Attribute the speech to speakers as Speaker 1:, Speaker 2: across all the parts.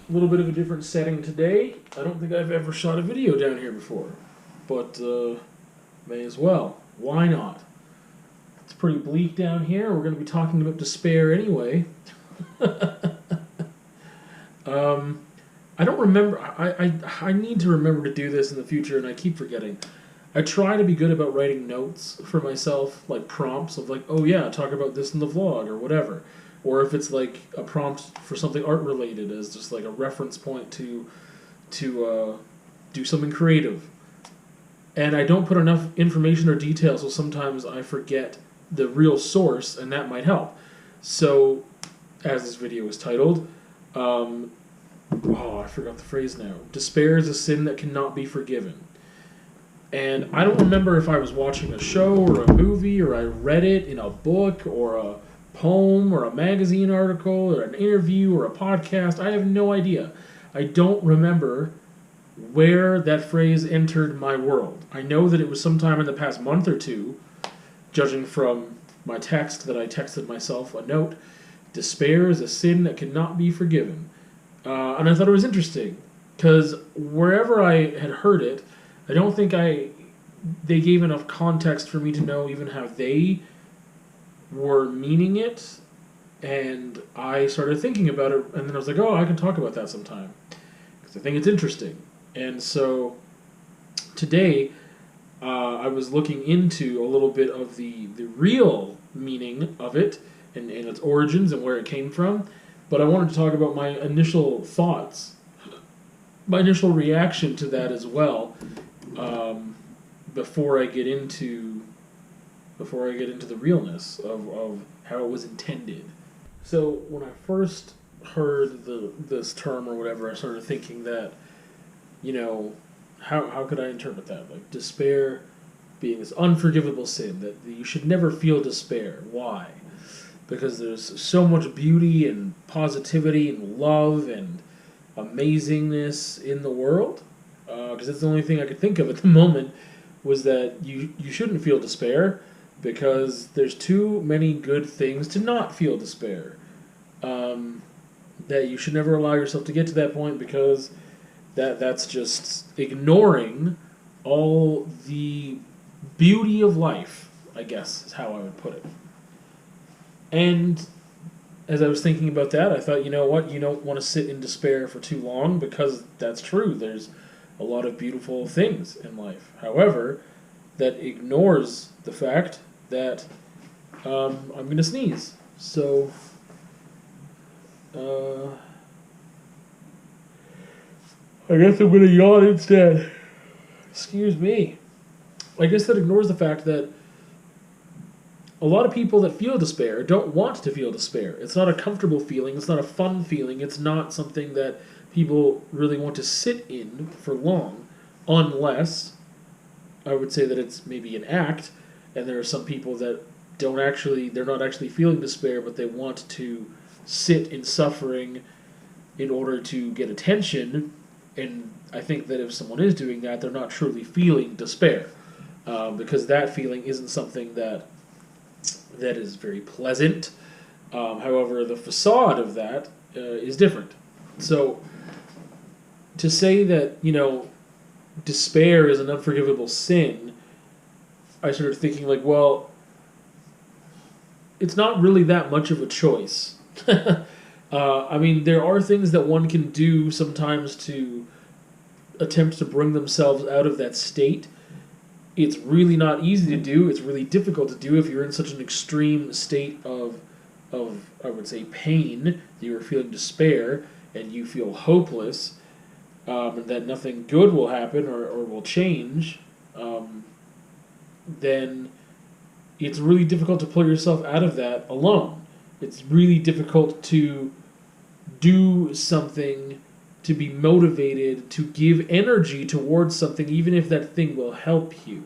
Speaker 1: A little bit of a different setting today. I don't think I've ever shot a video down here before, but may as well. Why not? It's pretty bleak down here. We're going to be talking about despair anyway. I don't remember. I need to remember to do this in the future, and I keep forgetting. I try to be good about writing notes for myself, like prompts of like, oh yeah, talk about this in the vlog or whatever. Or if it's like a prompt for something art related as just like a reference point to do something creative. And I don't put enough information or detail, so sometimes I forget the real source, and that might help. So, as this video is titled, I forgot the phrase now. Despair is a sin that cannot be forgiven. And I don't remember if I was watching a show or a movie or I read it in a book or a poem or a magazine article or an interview or a podcast. I have no idea. I don't remember where that phrase entered my world. I know that it was sometime in the past month or two, judging from my text that I texted myself a note. Despair is a sin that cannot be forgiven. And I thought it was interesting because wherever I had heard it, I don't think they gave enough context for me to know even how they were meaning it, and I started thinking about it, and then I was like, oh, I can talk about that sometime, because I think it's interesting. And so today, I was looking into a little bit of the real meaning of it, and its origins and where it came from, but I wanted to talk about my initial thoughts, my initial reaction to that as well, before I get into the realness of how it was intended. So when I first heard this term or whatever, I started thinking that, how could I interpret that? Like despair being this unforgivable sin, that you should never feel despair. Why? Because there's so much beauty and positivity and love and amazingness in the world. Because that's the only thing I could think of at the moment, was that you shouldn't feel despair because there's too many good things to not feel despair. That you should never allow yourself to get to that point because that's just ignoring all the beauty of life, I guess is how I would put it. And as I was thinking about that, I thought, you know what, you don't want to sit in despair for too long because that's true. There's a lot of beautiful things in life. However, that ignores the fact that I'm going to sneeze. So, I guess I'm going to yawn instead. Excuse me. I guess that ignores the fact that a lot of people that feel despair don't want to feel despair. It's not a comfortable feeling. It's not a fun feeling. It's not something that people really want to sit in for long, unless I would say that it's maybe an act, and there are some people that they're not actually feeling despair, but they want to sit in suffering in order to get attention, and I think that if someone is doing that, they're not truly feeling despair, because that feeling isn't something that is very pleasant. However, the facade of that is different. So, to say that, despair is an unforgivable sin, I started thinking like, well, it's not really that much of a choice. I mean, there are things that one can do sometimes to attempt to bring themselves out of that state. It's really not easy to do. It's really difficult to do if you're in such an extreme state of I would say, pain. You're feeling despair and you feel hopeless, and that nothing good will happen or will change, then it's really difficult to pull yourself out of that alone. It's really difficult to do something, to be motivated, to give energy towards something, even if that thing will help you.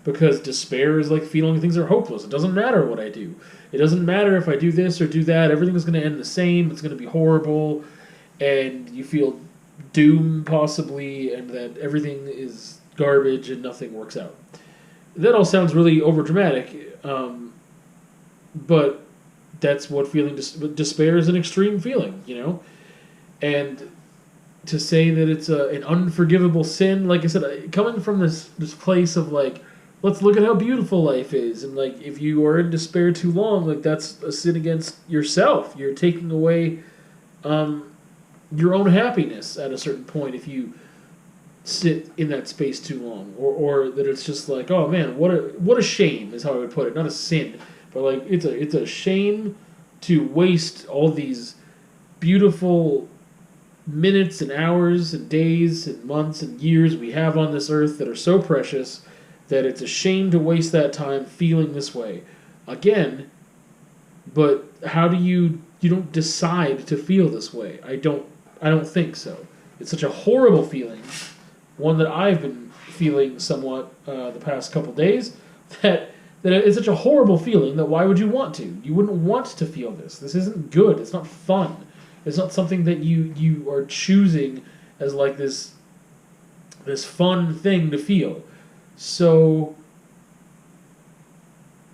Speaker 1: Because despair is like feeling things are hopeless. It doesn't matter what I do. It doesn't matter if I do this or do that. Everything is going to end the same. It's going to be horrible. And you feel doom, possibly, and that everything is garbage and nothing works out. That all sounds really overdramatic, but that's what feeling despair is, an extreme feeling, And to say that it's an unforgivable sin. Like I said, coming from this place of like, let's look at how beautiful life is, and like if you are in despair too long, like that's a sin against yourself. You're taking away your own happiness at a certain point if you sit in that space too long, or that it's just like, oh man, what a shame is how I would put it. Not a sin, but like it's a shame to waste all these beautiful minutes and hours and days and months and years we have on this earth that are so precious that it's a shame to waste that time feeling this way again. But how do you don't decide to feel this way? I don't think so. It's such a horrible feeling, one that I've been feeling somewhat the past couple days, that it's such a horrible feeling that why would you want to? You wouldn't want to feel this. This isn't good. It's not fun. It's not something that you are choosing as like this fun thing to feel. So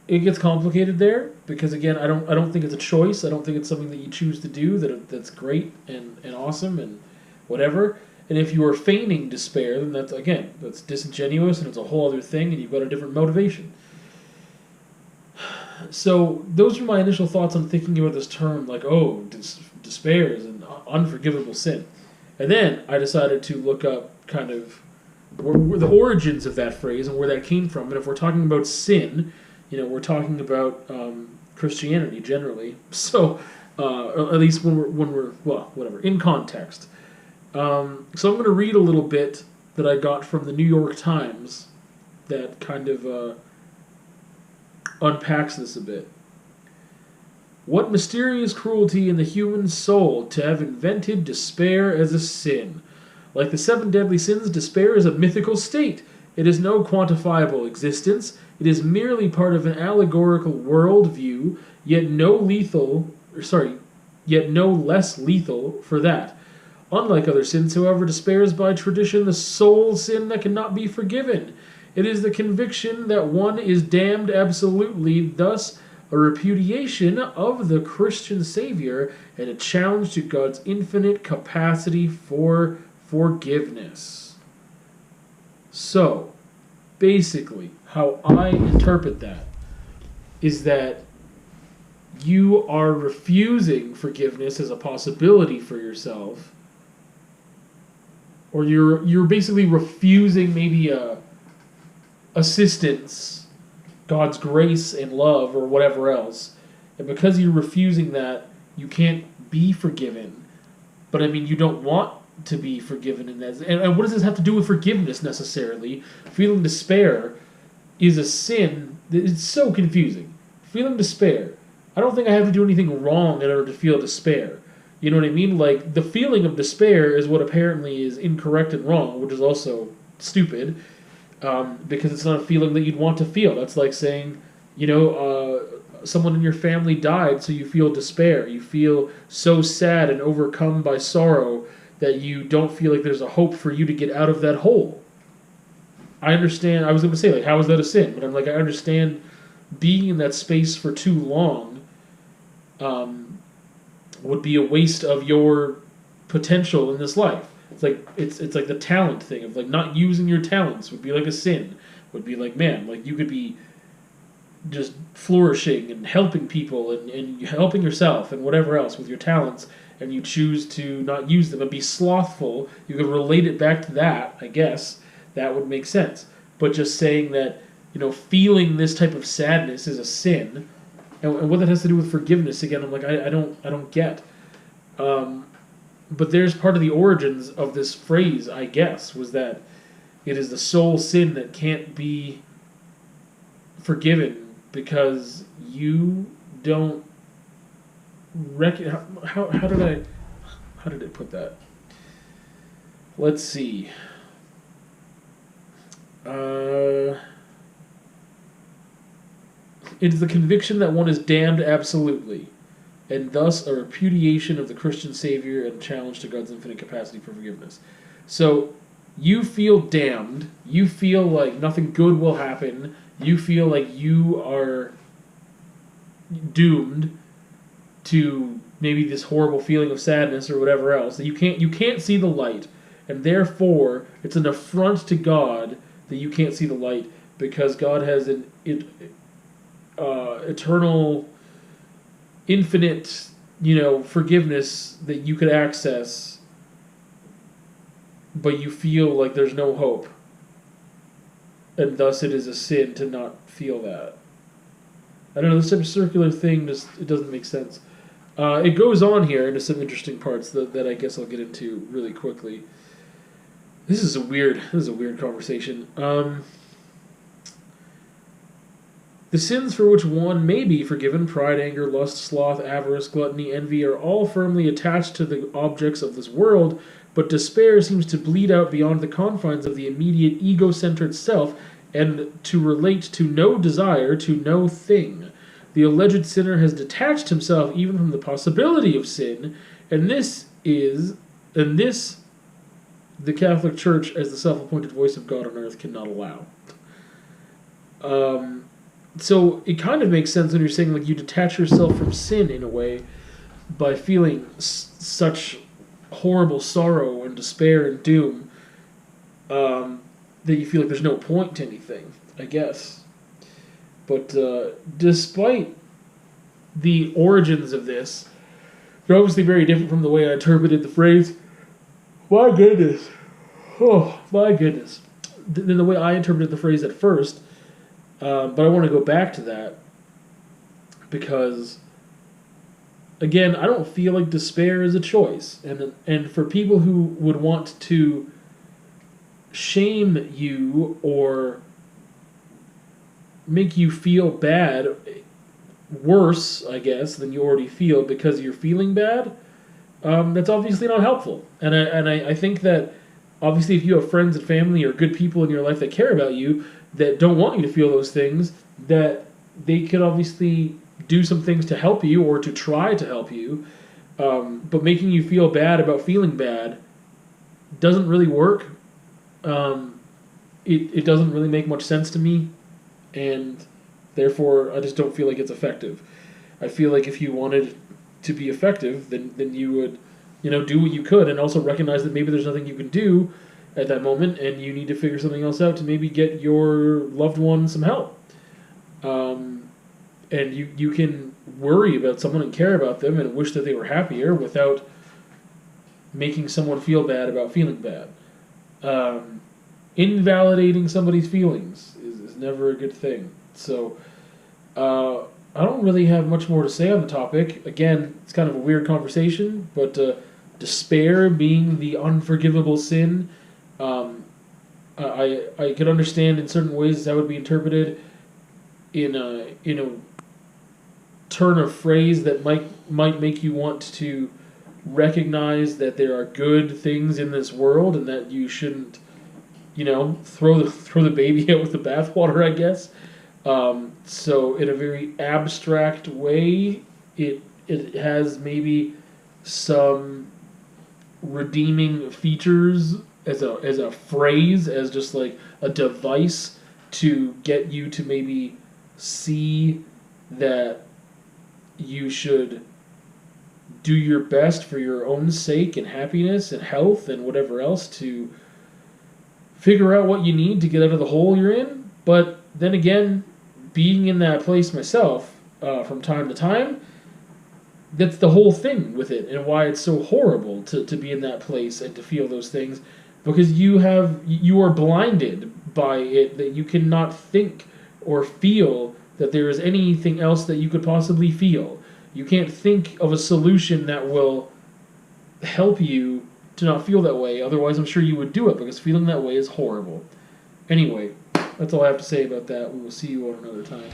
Speaker 1: it gets complicated there because again, I don't think it's a choice. I don't think it's something that you choose to do that's great and awesome and whatever. And if you are feigning despair, then that's disingenuous and it's a whole other thing, and you've got a different motivation. So those are my initial thoughts on thinking about this term, like, oh, despair is an unforgivable sin. And then I decided to look up kind of where the origins of that phrase and where that came from. And if we're talking about sin, we're talking about Christianity generally. So, at least when we're well, whatever, in context. So I'm going to read a little bit that I got from the New York Times that kind of unpacks this a bit. What mysterious cruelty in the human soul to have invented despair as a sin. Like the 7 deadly sins, despair is a mythical state. It is no quantifiable existence. It is merely part of an allegorical worldview, yet no less lethal for that. Unlike other sins, however, despair is by tradition the sole sin that cannot be forgiven. It is the conviction that one is damned absolutely, thus a repudiation of the Christian Savior and a challenge to God's infinite capacity for forgiveness. So, basically, how I interpret that is that you are refusing forgiveness as a possibility for yourself, or you're basically refusing maybe assistance, God's grace and love, or whatever else. And because you're refusing that, you can't be forgiven. But I mean, you don't want to be forgiven in that. And what does this have to do with forgiveness necessarily? Feeling despair is a sin. It's so confusing. Feeling despair. I don't think I have to do anything wrong in order to feel despair. You know what I mean? Like, the feeling of despair is what apparently is incorrect and wrong, which is also stupid, because it's not a feeling that you'd want to feel. That's like saying, someone in your family died, so you feel despair. You feel so sad and overcome by sorrow that you don't feel like there's a hope for you to get out of that hole. I understand. I was going to say, like, how is that a sin? But I'm like, I understand being in that space for too long would be a waste of your potential in this life. It's like it's like the talent thing of like not using your talents would be like a sin. Would be like, man, like you could be just flourishing and helping people and helping yourself and whatever else with your talents, and you choose to not use them and be slothful. You could relate it back to that, I guess. That would make sense. But just saying that, feeling this type of sadness is a sin, and what that has to do with forgiveness, again, I'm like, I don't get. But there's part of the origins of this phrase, I guess, was that it is the sole sin that can't be forgiven because you don't how did I put that? Let's see. It is the conviction that one is damned absolutely, and thus a repudiation of the Christian Savior and challenge to God's infinite capacity for forgiveness. So, you feel damned, you feel like nothing good will happen, you feel like you are doomed to maybe this horrible feeling of sadness or whatever else, that you can't see the light, and therefore it's an affront to God that you can't see the light, because God has an eternal, infinite, forgiveness that you could access, but you feel like there's no hope, and thus it is a sin to not feel that. I don't know, this type of circular thing it doesn't make sense. It goes on here into some interesting parts that I guess I'll get into really quickly. This is a weird conversation. The sins for which one may be forgiven, pride, anger, lust, sloth, avarice, gluttony, envy, are all firmly attached to the objects of this world, but despair seems to bleed out beyond the confines of the immediate ego-centered self and to relate to no desire, to no thing. The alleged sinner has detached himself even from the possibility of sin, and this the Catholic Church, as the self-appointed voice of God on earth, cannot allow. So it kind of makes sense when you're saying, like, you detach yourself from sin in a way by feeling such horrible sorrow and despair and doom that you feel like there's no point to anything, I guess. But despite the origins of this, they're obviously very different from the way I interpreted the phrase. My goodness. Oh, my goodness. Than the way I interpreted the phrase at first. But I want to go back to that because, again, I don't feel like despair is a choice. And for people who would want to shame you or make you feel bad, worse, I guess, than you already feel because you're feeling bad, that's obviously not helpful. And I think that, obviously, if you have friends and family or good people in your life that care about you, that don't want you to feel those things, that they could obviously do some things to help you or to try to help you, but making you feel bad about feeling bad doesn't really work. It doesn't really make much sense to me, and therefore I just don't feel like it's effective. I feel like if you wanted to be effective, then you would, do what you could, and also recognize that maybe there's nothing you can do at that moment, and you need to figure something else out to maybe get your loved one some help. And you can worry about someone and care about them and wish that they were happier without making someone feel bad about feeling bad. Invalidating somebody's feelings is never a good thing. So I don't really have much more to say on the topic. Again, it's kind of a weird conversation, but despair being the unforgivable sin, I could understand in certain ways that would be interpreted in a turn of phrase that might make you want to recognize that there are good things in this world and that you shouldn't, throw the baby out with the bathwater, I guess. So in a very abstract way, it has maybe some redeeming features as a phrase, as just like a device to get you to maybe see that you should do your best for your own sake and happiness and health and whatever else to figure out what you need to get out of the hole you're in. But then again, being in that place myself from time to time, that's the whole thing with it and why it's so horrible to be in that place and to feel those things, because you are blinded by it, that you cannot think or feel that there is anything else that you could possibly feel. You can't think of a solution that will help you to not feel that way. Otherwise, I'm sure you would do it, because feeling that way is horrible. Anyway, that's all I have to say about that. We will see you on another time.